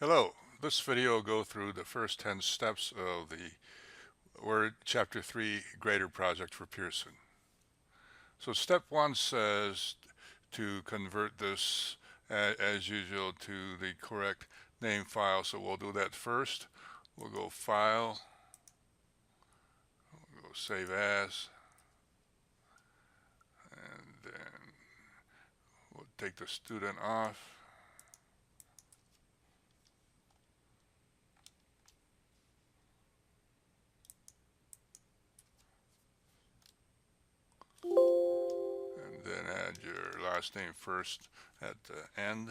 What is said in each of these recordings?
Hello, this video will go through the first 10 steps of the Word Chapter 3 Grader project for Pearson. So step 1 says to convert this as usual to the correct name file, so we'll do that first. We'll go File, we'll go Save As, and then we'll take the student off. And then add your last name first at the end.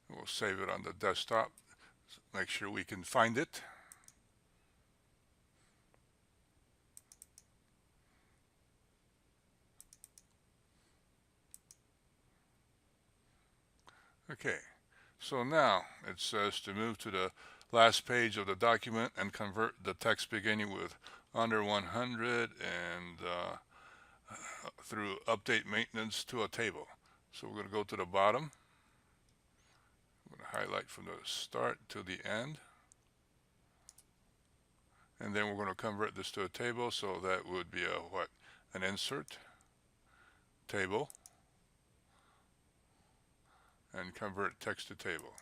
We'll save it on the desktop. Make sure we can find it. Okay, so now it says to move to the last page of the document and convert the text beginning with under 100 and through update maintenance to a table. So we're going to go to the bottom. I'm going to highlight from the start to the end. And then we're going to convert this to a table, so that would be a what? An insert table, and convert text to table.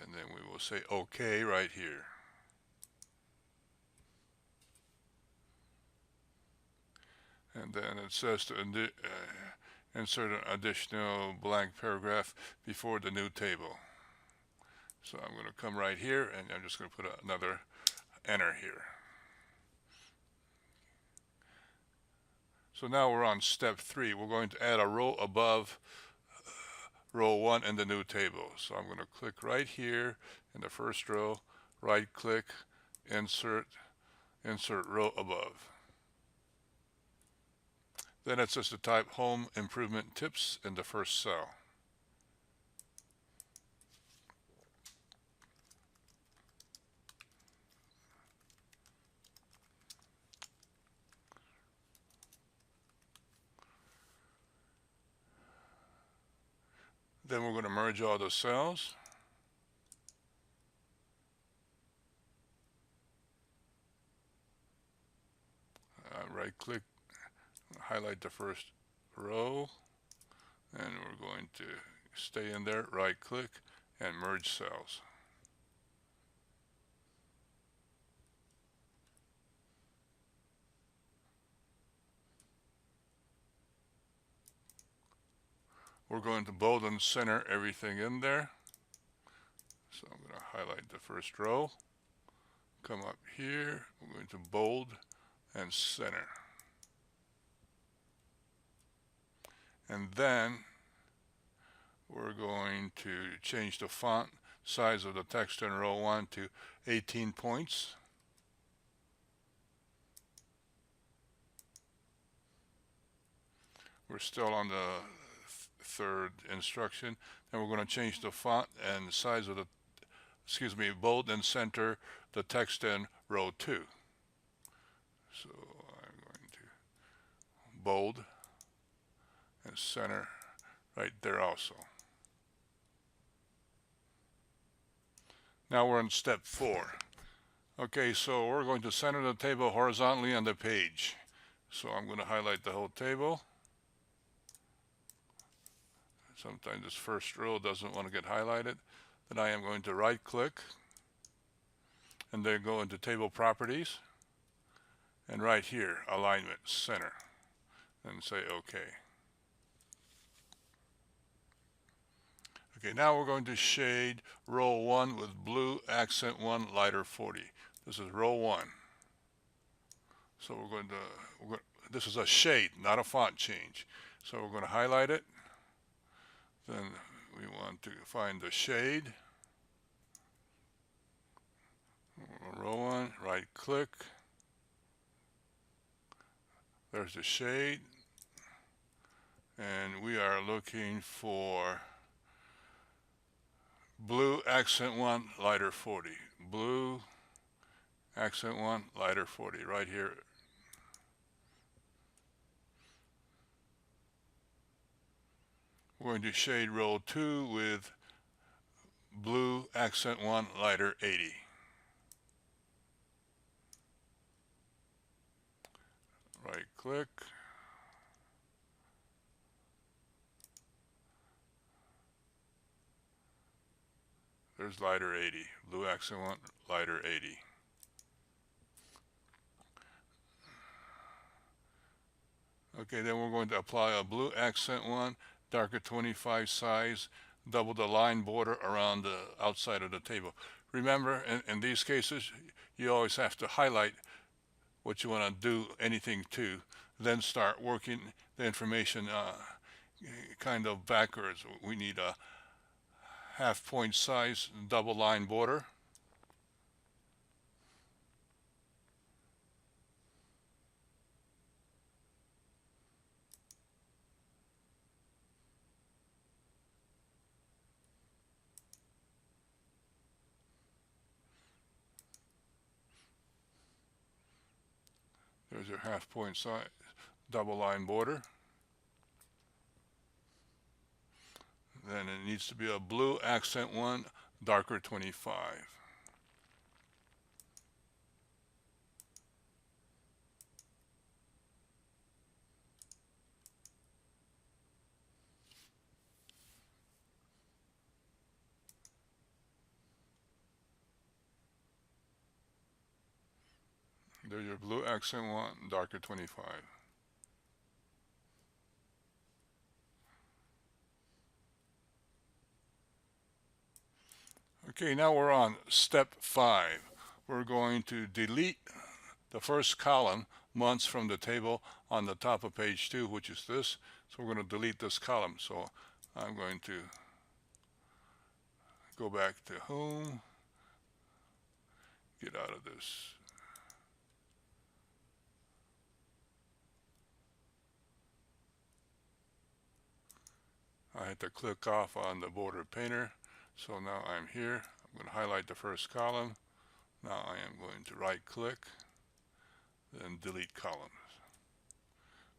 And then we will say OK right here. And then it says to insert an additional blank paragraph before the new table. So I'm going to come right here and I'm just going to put another enter here. So now we're on step 3. We're going to add a row above row 1 in the new table. So I'm going to click right here in the first row, right click, insert row above. Then it says to type home improvement tips in the first cell. Then we're going to merge all the cells. Right click, highlight the first row, and we're going to stay in there, right click, and merge cells. We're going to bold and center everything in there. So I'm going to highlight the first row, come up here, we're going to bold and center. And then we're going to change the font size of the text in row 1 to 18 points. We're still on the third instruction. Then we're going to change the font and size of the, bold and center the text in row 2. So I'm going to bold and center right there also. Now we're in step 4. Okay, so we're going to center the table horizontally on the page. So I'm going to highlight the whole table. Sometimes this first row doesn't want to get highlighted. Then I am going to right click and then go into table properties, and right here, alignment, center, and say OK. Okay, now we're going to shade row 1 with blue, accent 1, lighter 40. This is row 1. So this is a shade, not a font change. So we're going to highlight it. Then we want to find the shade. Row 1, right click. There's the shade. And we are looking for blue, accent 1, lighter 40. Blue, accent 1, lighter 40, right here. We're going to shade row 2 with blue, accent 1, lighter 80. Right click. There's lighter 80, blue accent 1, lighter 80. Okay, then we're going to apply a blue accent 1, darker 25 size, double the line border around the outside of the table. Remember, in these cases, you always have to highlight what you want to do anything to, then start working the information kind of backwards. We need a half point size double line border. There's your half point size double line border. Then it needs to be a blue accent 1, darker 25. There's your blue accent 1, darker 25. Okay, now we're on step 5. We're going to delete the first column, months, from the table on the top of page 2, which is this. So we're going to delete this column. So I'm going to go back to home, get out of this. I had to click off on the border painter. So now I'm here. I'm going to highlight the first column. Now I am going to right click, then delete columns.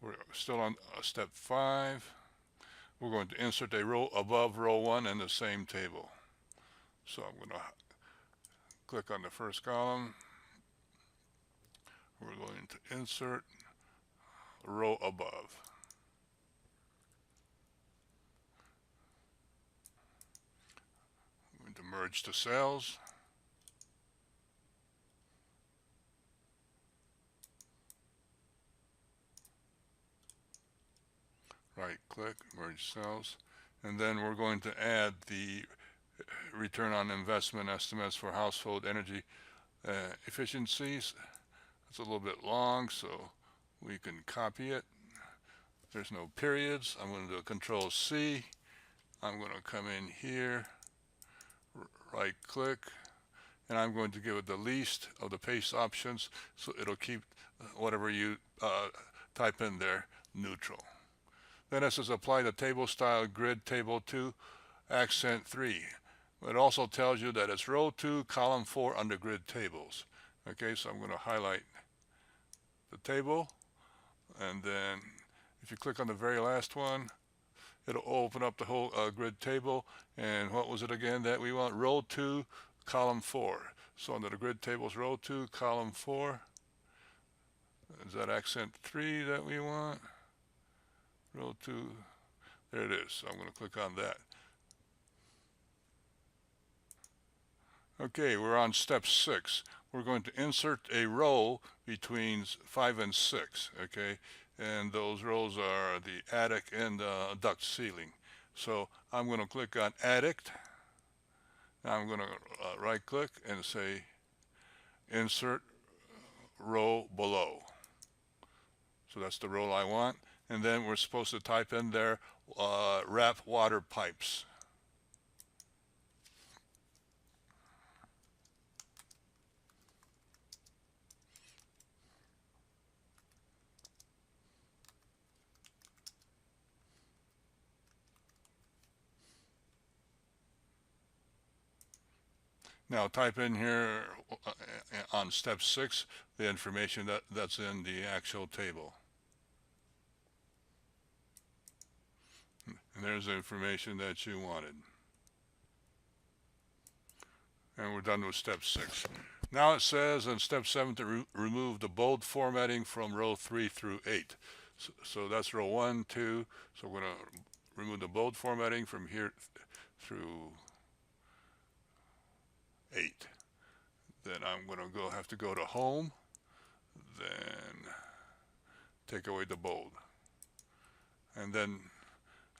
We're still on step 5. We're going to insert a row above row 1 in the same table. So I'm going to click on the first column. We're going to insert row above. I'm going to merge the cells. Right click, merge cells. And then we're going to add the return on investment estimates for household energy efficiencies. It's a little bit long, so we can copy it. There's no periods. I'm going to do Control C. I'm going to come in here, right click, and I'm going to give it the least of the paste options, so it'll keep whatever you type in there neutral. Then it says apply the table style grid table 2, accent 3. It also tells you that it's row 2, column 4 under grid tables. Okay, so I'm going to highlight the table, and then if you click on the very last one, it'll open up the whole grid table. And what was it again that we want? Row 2, column 4. So under the grid tables, row 2, column 4. Is that accent 3 that we want? Row 2, there it is. So I'm going to click on that. Okay, we're on step 6. We're going to insert a row between 5 and 6, okay? And those rows are the attic and duct ceiling. So I'm going to click on attic. Now I'm going to right click and say insert row below. So that's the row I want. And then we're supposed to type in there wrap water pipes. Now type in here on step 6 the information that's in the actual table. And there's the information that you wanted. And we're done with step 6. Now it says in step 7 to remove the bold formatting from row 3 through 8. So that's row 1, 2. So we're going to remove the bold formatting from here through 8. Then I'm going to have to go to home, then take away the bold. And then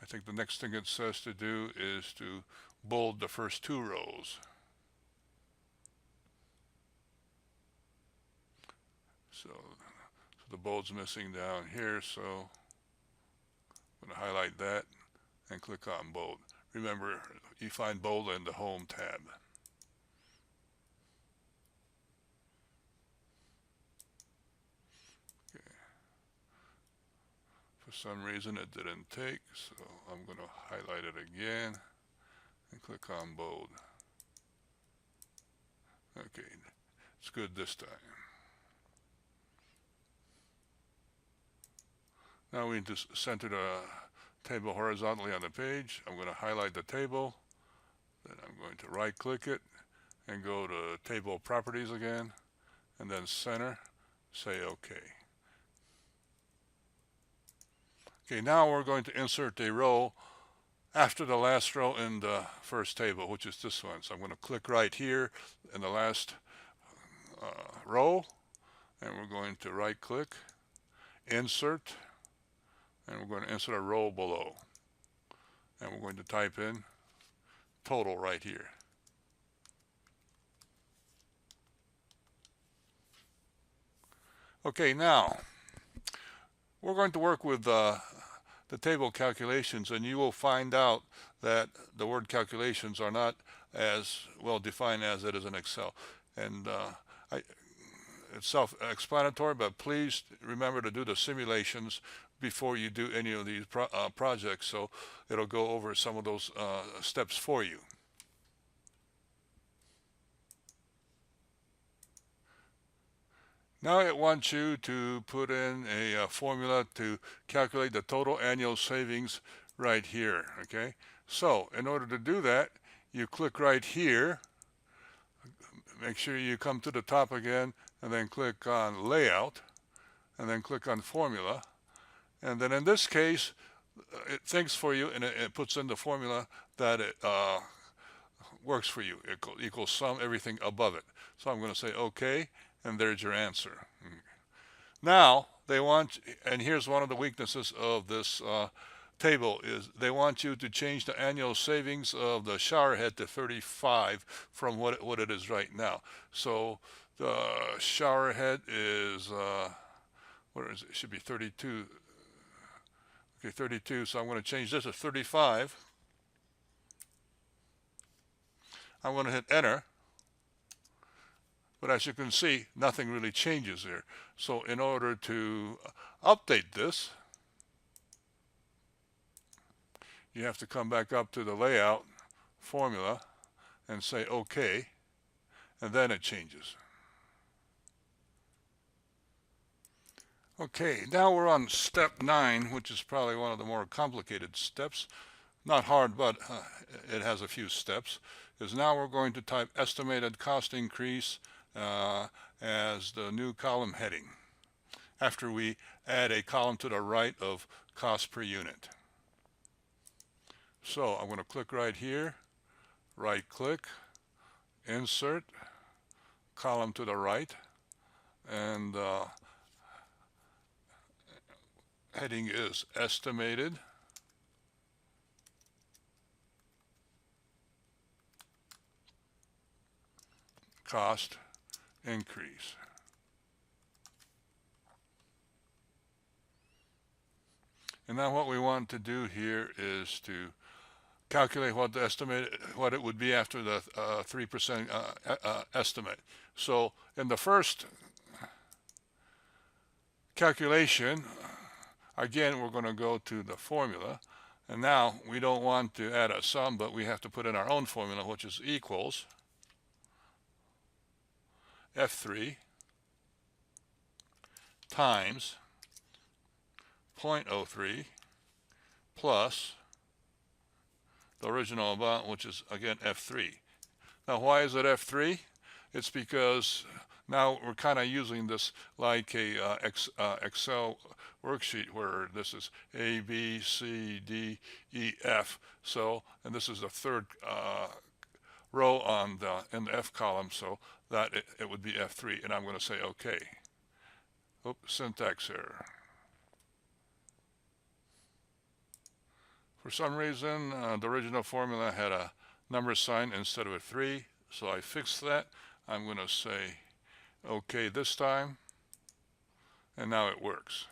I think the next thing it says to do is to bold the first 2 rows. So the bold's missing down here, so I'm going to highlight that and click on bold. Remember, you find bold in the home tab. Okay. For some reason it didn't take, so I'm going to highlight it again and click on bold. Okay, it's good this time. Now we need to center the table horizontally on the page. I'm going to highlight the table, then I'm going to right click it and go to table properties again, and then center, say OK. Okay, now we're going to insert a row after the last row in the first table, which is this one. So I'm going to click right here in the last row, and we're going to right click, insert, and we're going to insert a row below. And we're going to type in total right here. Okay, now we're going to work with the table calculations, and you will find out that the word calculations are not as well defined as it is in Excel. And it's self-explanatory, but please remember to do the simulations before you do any of these projects, so it'll go over some of those steps for you. Now it wants you to put in a formula to calculate the total annual savings right here, okay? So in order to do that, you click right here, make sure you come to the top again, and then click on layout, and then click on formula. And then in this case, it thinks for you, and it puts in the formula that it works for you. It equals sum everything above it. So I'm going to say OK, and there's your answer. Now they want, and here's one of the weaknesses of this table, is they want you to change the annual savings of the shower head to 35 from what it is right now. So the shower head is what is it? It should be 32. Okay, 32. So I'm going to change this to 35. I'm going to hit enter. But as you can see, nothing really changes there. So in order to update this, you have to come back up to the layout formula and say OK, and then it changes. Okay, now we're on step 9, which is probably one of the more complicated steps. Not hard, but it has a few steps. Is now we're going to type estimated cost increase as the new column heading after we add a column to the right of cost per unit. So I'm going to click right here, right click, insert, column to the right, and heading is estimated cost increase. And now what we want to do here is to calculate what the what it would be after the 3% estimate. So in the first calculation, again, we're going to go to the formula. And now we don't want to add a sum, but we have to put in our own formula, which is equals. F3 times 0.03 plus the original amount, which is again F3. Now, why is it F3? It's because now we're kind of using this like a Excel worksheet where this is A, B, C, D, E, F. So, and this is the third row on in the F column, so that it would be F3, and I'm going to say OK. Oops, syntax error. For some reason, the original formula had a number sign instead of a 3, so I fixed that. I'm going to say OK this time, and now it works.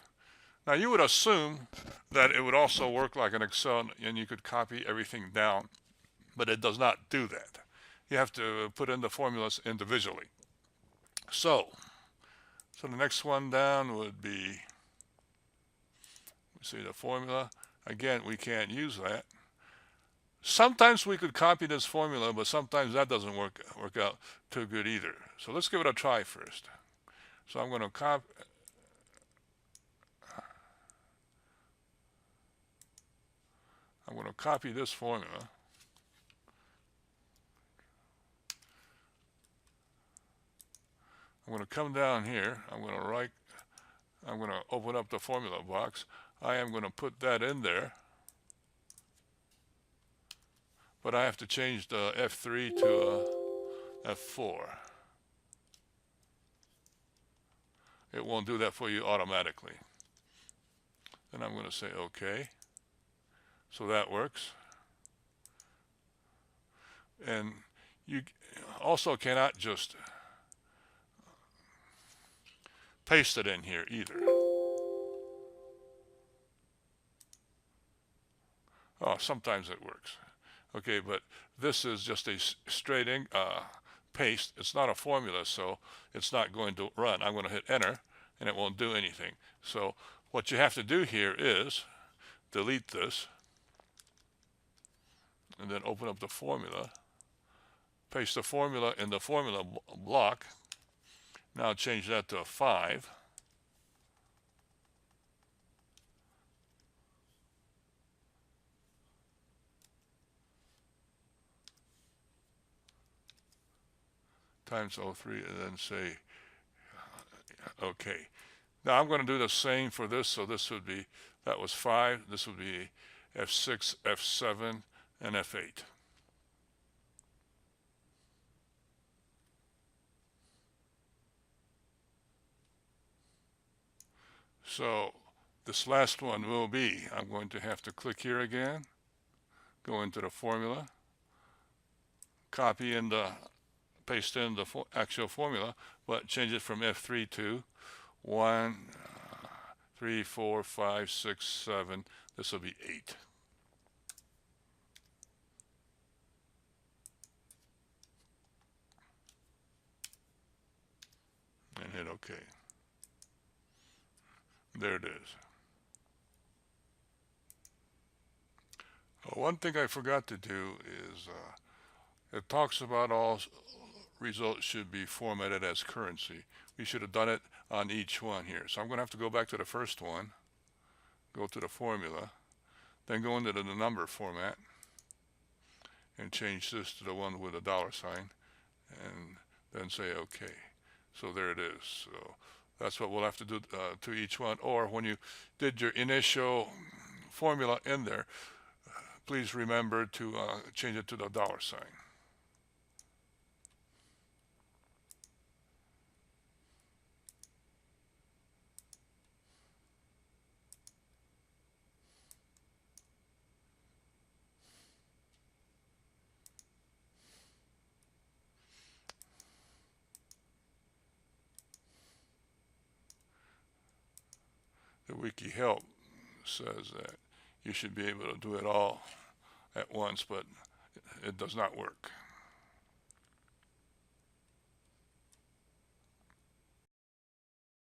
Now you would assume that it would also work like an Excel and you could copy everything down, but it does not do that. You have to put in the formulas individually. So the next one down would be, see the formula. Again, we can't use that. Sometimes we could copy this formula, but sometimes that doesn't work out too good either. So let's give it a try first. So I'm going to copy. I'm going to copy this formula. I'm going to come down here. I'm going to open up the formula box. I am going to put that in there. But I have to change the F3 to F4. It won't do that for you automatically. Then I'm going to say OK. So that works. And you also cannot just paste it in here either. Oh, sometimes it works. Okay, but this is just a straight paste. It's not a formula, so it's not going to run. I'm going to hit enter, and it won't do anything. So what you have to do here is delete this, and then open up the formula, paste the formula in the formula block. Now change that to a 5. Times 03, and then say OK. Now I'm going to do the same for this. So this would be, that was 5. This would be F6, F7, and F8. So this last one will be, I'm going to have to click here again, go into the formula, copy in the, paste in the actual formula, but change it from F3 to 1, 3, 4, 5, 6, 7. This will be 8. And hit OK. There it is. One thing I forgot to do is it talks about all results should be formatted as currency. We should have done it on each one here. So I'm going to have to go back to the first one, go to the formula, then go into the number format and change this to the one with a $sign, and then say OK. So there it is. So that's what we'll have to do to each one. Or when you did your initial formula in there, please remember to change it to the $sign. The wiki help says that you should be able to do it all at once, but it does not work.